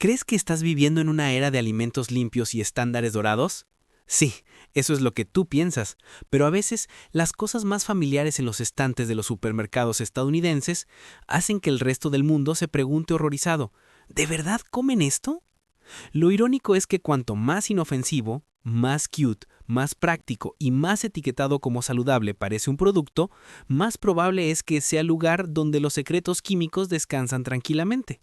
¿Crees que estás viviendo en una era de alimentos limpios y estándares dorados? Sí, eso es lo que tú piensas, pero a veces las cosas más familiares en los estantes de los supermercados estadounidenses hacen que el resto del mundo se pregunte horrorizado, ¿de verdad comen esto? Lo irónico es que cuanto más inofensivo, más cute, más práctico y más etiquetado como saludable parece un producto, más probable es que sea el lugar donde los secretos químicos descansan tranquilamente.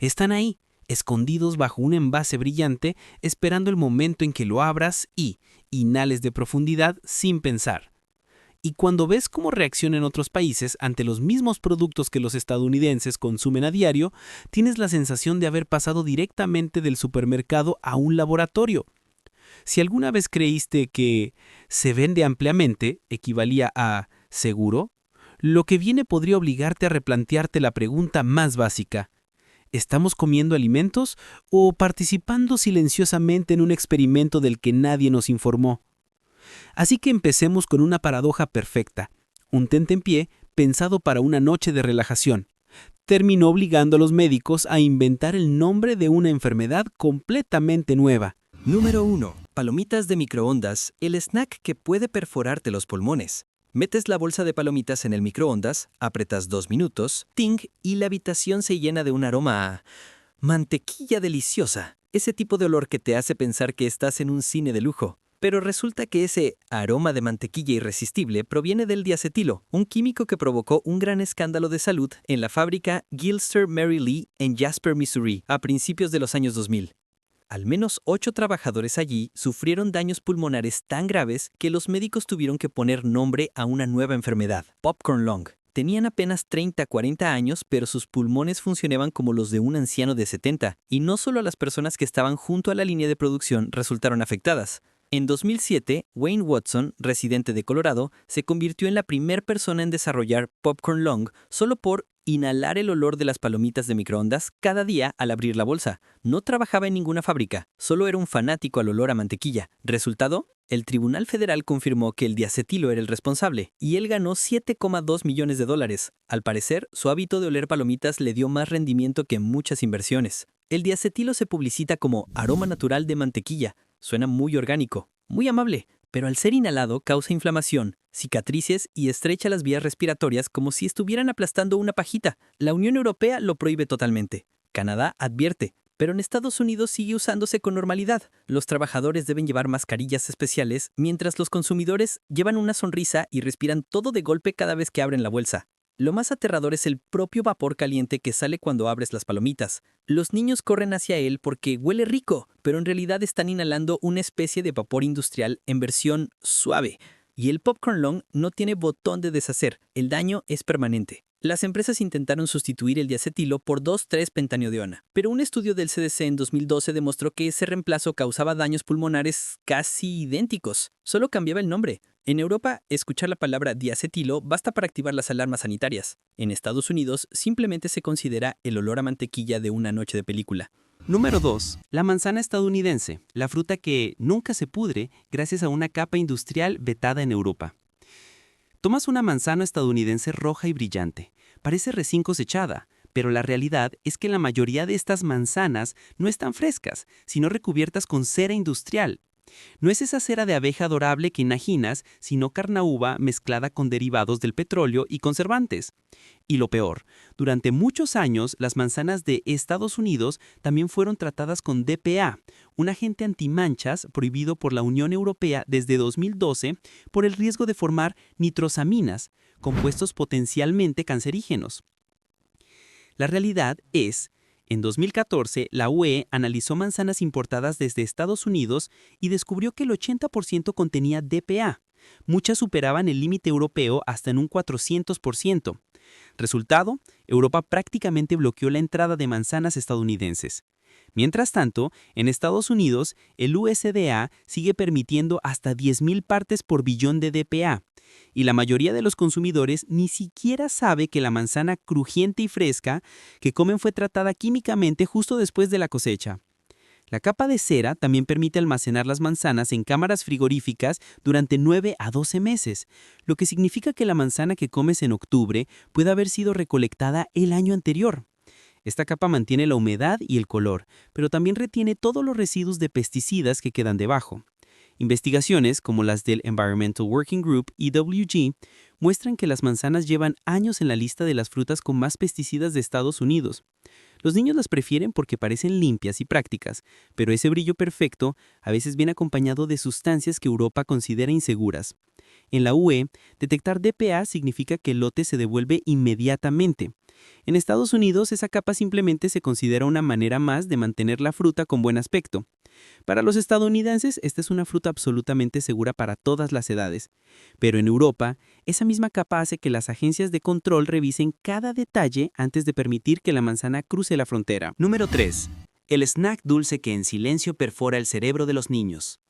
Están ahí, escondidos bajo un envase brillante, esperando el momento en que lo abras y inhales de profundidad sin pensar. Y cuando ves cómo reaccionan otros países ante los mismos productos que los estadounidenses consumen a diario, tienes la sensación de haber pasado directamente del supermercado a un laboratorio. Si alguna vez creíste que se vende ampliamente equivalía a seguro, lo que viene podría obligarte a replantearte la pregunta más básica. ¿Estamos comiendo alimentos o participando silenciosamente en un experimento del que nadie nos informó? Así que empecemos con una paradoja perfecta. Un tentempié pensado para una noche de relajación. Terminó obligando a los médicos a inventar el nombre de una enfermedad completamente nueva. Número 1. Palomitas de microondas, el snack que puede perforarte los pulmones. Metes la bolsa de palomitas en el microondas, apretas 2 minutos, ting, y la habitación se llena de un aroma a mantequilla deliciosa. Ese tipo de olor que te hace pensar que estás en un cine de lujo. Pero resulta que ese aroma de mantequilla irresistible proviene del diacetilo, un químico que provocó un gran escándalo de salud en la fábrica Gilster Mary Lee en Jasper, Missouri, a principios de los años 2000. Al menos 8 trabajadores allí sufrieron daños pulmonares tan graves que los médicos tuvieron que poner nombre a una nueva enfermedad, popcorn lung. Tenían apenas 30-40 años, pero sus pulmones funcionaban como los de un anciano de 70, y no solo las personas que estaban junto a la línea de producción resultaron afectadas. En 2007, Wayne Watson, residente de Colorado, se convirtió en la primera persona en desarrollar popcorn lung solo por inhalar el olor de las palomitas de microondas cada día al abrir la bolsa. No trabajaba en ninguna fábrica, solo era un fanático al olor a mantequilla. ¿Resultado? El Tribunal Federal confirmó que el diacetilo era el responsable, y él ganó $7,2 millones. Al parecer, su hábito de oler palomitas le dio más rendimiento que muchas inversiones. El diacetilo se publicita como aroma natural de mantequilla. Suena muy orgánico, muy amable, pero al ser inhalado causa inflamación, cicatrices y estrecha las vías respiratorias como si estuvieran aplastando una pajita. La Unión Europea lo prohíbe totalmente. Canadá advierte, pero en Estados Unidos sigue usándose con normalidad. Los trabajadores deben llevar mascarillas especiales, mientras los consumidores llevan una sonrisa y respiran todo de golpe cada vez que abren la bolsa. Lo más aterrador es el propio vapor caliente que sale cuando abres las palomitas. Los niños corren hacia él porque huele rico, pero en realidad están inhalando una especie de vapor industrial en versión suave. Y el popcorn lung no tiene botón de deshacer, el daño es permanente. Las empresas intentaron sustituir el diacetilo por 2,3-pentanediona, pero un estudio del CDC en 2012 demostró que ese reemplazo causaba daños pulmonares casi idénticos, solo cambiaba el nombre. En Europa, escuchar la palabra diacetilo basta para activar las alarmas sanitarias. En Estados Unidos, simplemente se considera el olor a mantequilla de una noche de película. Número 2. La manzana estadounidense, la fruta que nunca se pudre gracias a una capa industrial vetada en Europa. Tomas una manzana estadounidense roja y brillante. Parece recién cosechada, pero la realidad es que la mayoría de estas manzanas no están frescas, sino recubiertas con cera industrial. No es esa cera de abeja adorable que imaginas, sino carnaúba mezclada con derivados del petróleo y conservantes. Y lo peor, durante muchos años las manzanas de Estados Unidos también fueron tratadas con DPA, un agente antimanchas prohibido por la Unión Europea desde 2012 por el riesgo de formar nitrosaminas, compuestos potencialmente cancerígenos. La realidad es, en 2014, la UE analizó manzanas importadas desde Estados Unidos y descubrió que el 80% contenía DPA. Muchas superaban el límite europeo hasta en un 400%. Resultado, Europa prácticamente bloqueó la entrada de manzanas estadounidenses. Mientras tanto, en Estados Unidos, el USDA sigue permitiendo hasta 10.000 partes por billón de DPA, y la mayoría de los consumidores ni siquiera sabe que la manzana crujiente y fresca que comen fue tratada químicamente justo después de la cosecha. La capa de cera también permite almacenar las manzanas en cámaras frigoríficas durante 9 a 12 meses, lo que significa que la manzana que comes en octubre puede haber sido recolectada el año anterior. Esta capa mantiene la humedad y el color, pero también retiene todos los residuos de pesticidas que quedan debajo. Investigaciones, como las del Environmental Working Group EWG, muestran que las manzanas llevan años en la lista de las frutas con más pesticidas de Estados Unidos. Los niños las prefieren porque parecen limpias y prácticas, pero ese brillo perfecto a veces viene acompañado de sustancias que Europa considera inseguras. En la UE, detectar DPA significa que el lote se devuelve inmediatamente. En Estados Unidos, esa capa simplemente se considera una manera más de mantener la fruta con buen aspecto. Para los estadounidenses, esta es una fruta absolutamente segura para todas las edades. Pero en Europa, esa misma capa hace que las agencias de control revisen cada detalle antes de permitir que la manzana cruce la frontera. Número 3. El snack dulce que en silencio perfora el cerebro de los niños.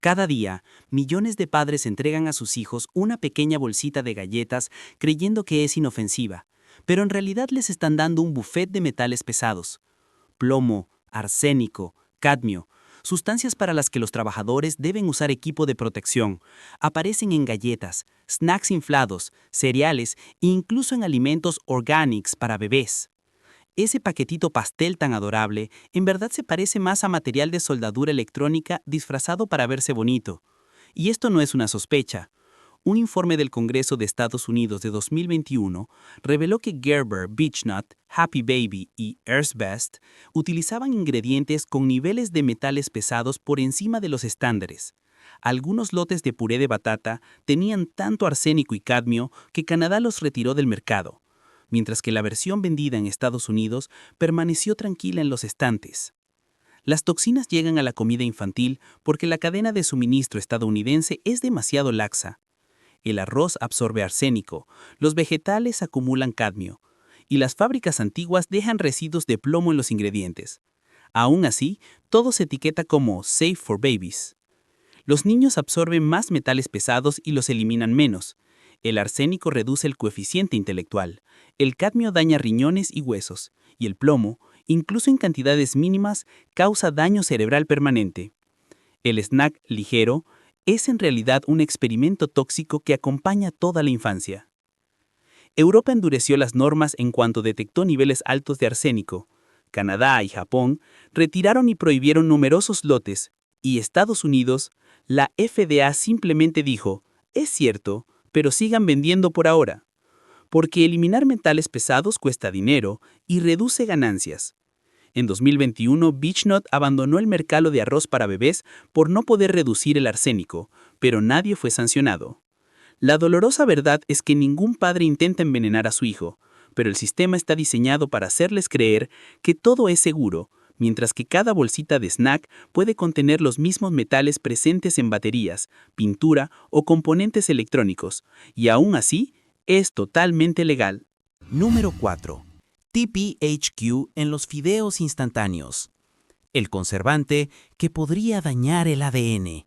Cada día, millones de padres entregan a sus hijos una pequeña bolsita de galletas creyendo que es inofensiva, pero en realidad les están dando un buffet de metales pesados. Plomo, arsénico, cadmio, sustancias para las que los trabajadores deben usar equipo de protección, aparecen en galletas, snacks inflados, cereales e incluso en alimentos orgánicos para bebés. Ese paquetito pastel tan adorable en verdad se parece más a material de soldadura electrónica disfrazado para verse bonito. Y esto no es una sospecha. Un informe del Congreso de Estados Unidos de 2021 reveló que Gerber, Beechnut, Happy Baby y Earth's Best utilizaban ingredientes con niveles de metales pesados por encima de los estándares. Algunos lotes de puré de batata tenían tanto arsénico y cadmio que Canadá los retiró del mercado, mientras que la versión vendida en Estados Unidos permaneció tranquila en los estantes. Las toxinas llegan a la comida infantil porque la cadena de suministro estadounidense es demasiado laxa. El arroz absorbe arsénico, los vegetales acumulan cadmio, y las fábricas antiguas dejan residuos de plomo en los ingredientes. Aún así, todo se etiqueta como Safe for Babies. Los niños absorben más metales pesados y los eliminan menos. El arsénico reduce el coeficiente intelectual, el cadmio daña riñones y huesos, y el plomo, incluso en cantidades mínimas, causa daño cerebral permanente. El snack ligero es en realidad un experimento tóxico que acompaña toda la infancia. Europa endureció las normas en cuanto detectó niveles altos de arsénico. Canadá y Japón retiraron y prohibieron numerosos lotes, y Estados Unidos, la FDA simplemente dijo, es cierto, pero sigan vendiendo por ahora. Porque eliminar metales pesados cuesta dinero y reduce ganancias. En 2021, Beechnut abandonó el mercado de arroz para bebés por no poder reducir el arsénico, pero nadie fue sancionado. La dolorosa verdad es que ningún padre intenta envenenar a su hijo, pero el sistema está diseñado para hacerles creer que todo es seguro, mientras que cada bolsita de snack puede contener los mismos metales presentes en baterías, pintura o componentes electrónicos, y aún así, es totalmente legal. Número 4. TPHQ en los fideos instantáneos. El conservante que podría dañar el ADN.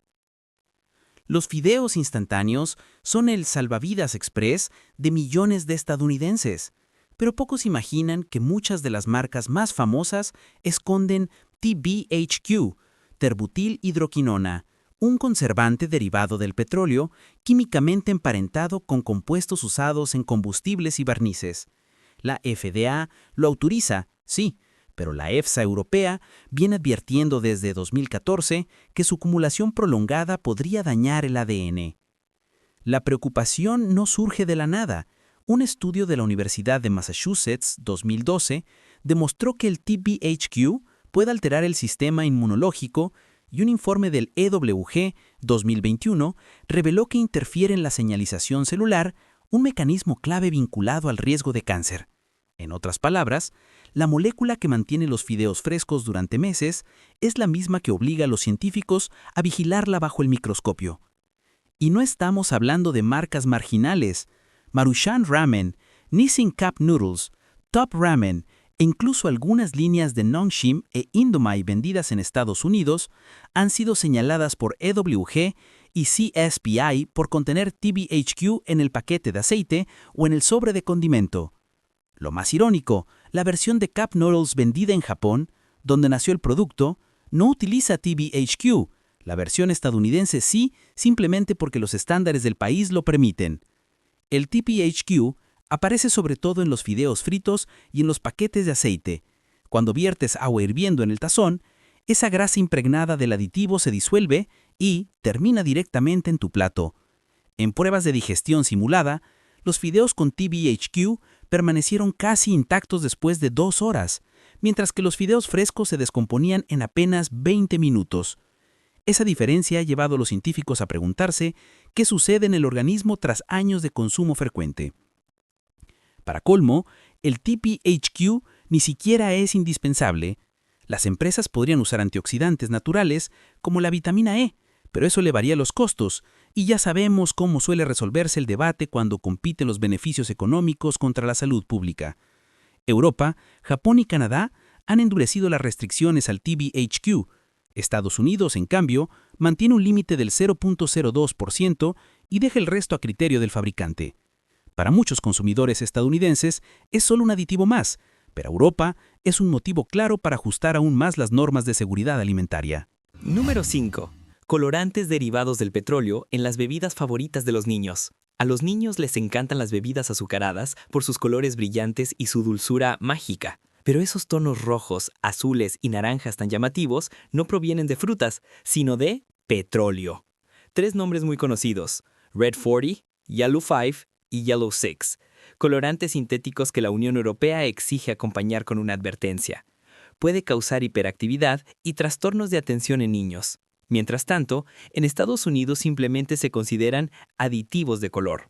Los fideos instantáneos son el salvavidas express de millones de estadounidenses, pero pocos imaginan que muchas de las marcas más famosas esconden TBHQ, terbutilhidroquinona, un conservante derivado del petróleo químicamente emparentado con compuestos usados en combustibles y barnices. La FDA lo autoriza, sí, pero la EFSA europea viene advirtiendo desde 2014 que su acumulación prolongada podría dañar el ADN. La preocupación no surge de la nada. Un estudio de la Universidad de Massachusetts, 2012, demostró que el TBHQ puede alterar el sistema inmunológico y un informe del EWG, 2021, reveló que interfiere en la señalización celular, un mecanismo clave vinculado al riesgo de cáncer. En otras palabras, la molécula que mantiene los fideos frescos durante meses es la misma que obliga a los científicos a vigilarla bajo el microscopio. Y no estamos hablando de marcas marginales. Maruchan Ramen, Nissin Cup Noodles, Top Ramen e incluso algunas líneas de Nongshim e Indomie vendidas en Estados Unidos han sido señaladas por EWG y CSPI por contener TBHQ en el paquete de aceite o en el sobre de condimento. Lo más irónico, la versión de Cup Noodles vendida en Japón, donde nació el producto, no utiliza TBHQ. La versión estadounidense sí, simplemente porque los estándares del país lo permiten. El TBHQ Aparece sobre todo en los fideos fritos y en los paquetes de aceite. Cuando viertes agua hirviendo en el tazón, esa grasa impregnada del aditivo se disuelve y termina directamente en tu plato. En pruebas de digestión simulada, los fideos con TBHQ permanecieron casi intactos después de 2 horas, mientras que los fideos frescos se descomponían en apenas 20 minutos. Esa diferencia ha llevado a los científicos a preguntarse qué sucede en el organismo tras años de consumo frecuente. Para colmo, el TBHQ ni siquiera es indispensable. Las empresas podrían usar antioxidantes naturales como la vitamina E, pero eso elevaría los costos, y ya sabemos cómo suele resolverse el debate cuando compiten los beneficios económicos contra la salud pública. Europa, Japón y Canadá han endurecido las restricciones al TBHQ. Estados Unidos, en cambio, mantiene un límite del 0.02% y deja el resto a criterio del fabricante. Para muchos consumidores estadounidenses es solo un aditivo más, pero Europa es un motivo claro para ajustar aún más las normas de seguridad alimentaria. Número 5. Colorantes derivados del petróleo en las bebidas favoritas de los niños. A los niños les encantan las bebidas azucaradas por sus colores brillantes y su dulzura mágica. Pero esos tonos rojos, azules y naranjas tan llamativos no provienen de frutas, sino de petróleo. 3 nombres muy conocidos: Red 40, Yellow 5 y Yellow 6. Colorantes sintéticos que la Unión Europea exige acompañar con una advertencia. Puede causar hiperactividad y trastornos de atención en niños. Mientras tanto, en Estados Unidos simplemente se consideran aditivos de color.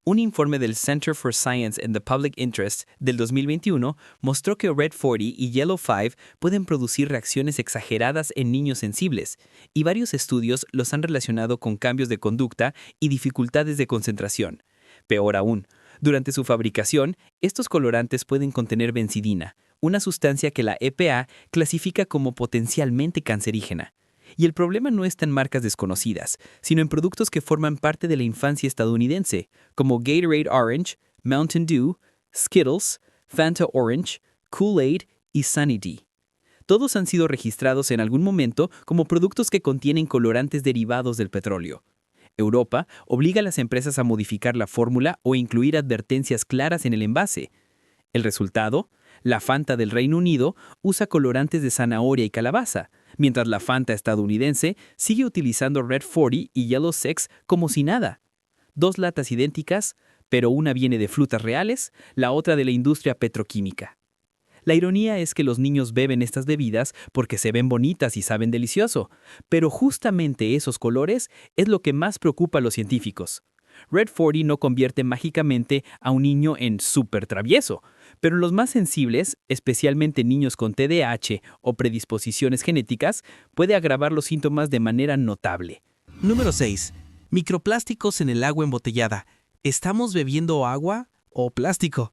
Un informe del Center for Science and the Public Interest del 2021 mostró que Red 40 y Yellow 5 pueden producir reacciones exageradas en niños sensibles, y varios estudios los han relacionado con cambios de conducta y dificultades de concentración. Peor aún, durante su fabricación, estos colorantes pueden contener benzidina, una sustancia que la EPA clasifica como potencialmente cancerígena. Y el problema no está en marcas desconocidas, sino en productos que forman parte de la infancia estadounidense, como Gatorade Orange, Mountain Dew, Skittles, Fanta Orange, Kool-Aid y Sunny D. Todos han sido registrados en algún momento como productos que contienen colorantes derivados del petróleo. Europa obliga a las empresas a modificar la fórmula o incluir advertencias claras en el envase. El resultado: la Fanta del Reino Unido usa colorantes de zanahoria y calabaza, mientras la Fanta estadounidense sigue utilizando Red 40 y Yellow 6 como si nada. 2 latas idénticas, pero una viene de frutas reales, la otra de la industria petroquímica. La ironía es que los niños beben estas bebidas porque se ven bonitas y saben delicioso, pero justamente esos colores es lo que más preocupa a los científicos. Red 40 no convierte mágicamente a un niño en súper travieso, pero los más sensibles, especialmente niños con TDAH o predisposiciones genéticas, puede agravar los síntomas de manera notable. Número 6. Microplásticos en el agua embotellada. ¿Estamos bebiendo agua o plástico?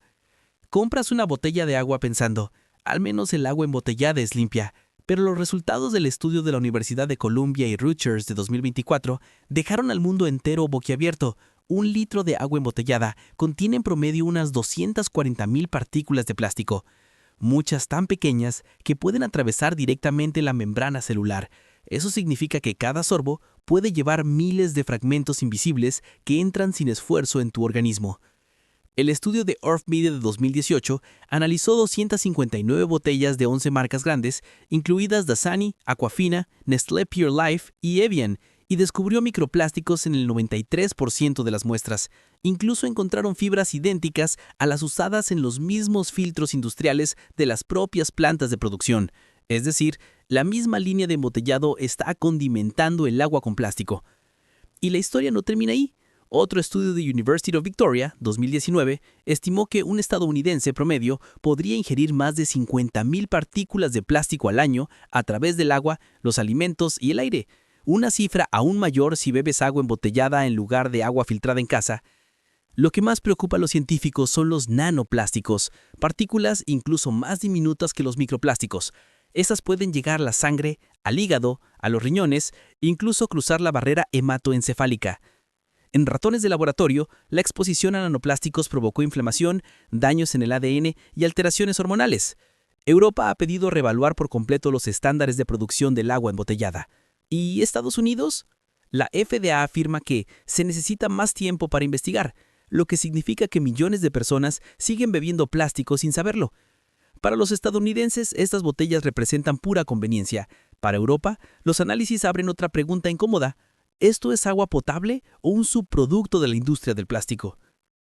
Compras una botella de agua pensando, al menos el agua embotellada es limpia, pero los resultados del estudio de la Universidad de Columbia y Rutgers de 2024 dejaron al mundo entero boquiabierto. 1 litro de agua embotellada contiene en promedio unas 240,000 partículas de plástico, muchas tan pequeñas que pueden atravesar directamente la membrana celular. Eso significa que cada sorbo puede llevar miles de fragmentos invisibles que entran sin esfuerzo en tu organismo. El estudio de Earthmedia de 2018 analizó 259 botellas de 11 marcas grandes, incluidas Dasani, Aquafina, Nestlé Pure Life y Evian, y descubrió microplásticos en el 93% de las muestras. Incluso encontraron fibras idénticas a las usadas en los mismos filtros industriales de las propias plantas de producción. Es decir, la misma línea de embotellado está condimentando el agua con plástico. Y la historia no termina ahí. Otro estudio de University of Victoria, 2019, estimó que un estadounidense promedio podría ingerir más de 50,000 partículas de plástico al año a través del agua, los alimentos y el aire. Una cifra aún mayor si bebes agua embotellada en lugar de agua filtrada en casa. Lo que más preocupa a los científicos son los nanoplásticos, partículas incluso más diminutas que los microplásticos. Estas pueden llegar a la sangre, al hígado, a los riñones e incluso cruzar la barrera hematoencefálica. En ratones de laboratorio, la exposición a nanoplásticos provocó inflamación, daños en el ADN y alteraciones hormonales. Europa ha pedido reevaluar por completo los estándares de producción del agua embotellada. ¿Y Estados Unidos? La FDA afirma que se necesita más tiempo para investigar. lo que significa que millones de personas siguen bebiendo plástico sin saberlo. Para los estadounidenses, estas botellas representan pura conveniencia. Para Europa, los análisis abren otra pregunta incómoda. ¿Esto es agua potable o un subproducto de la industria del plástico?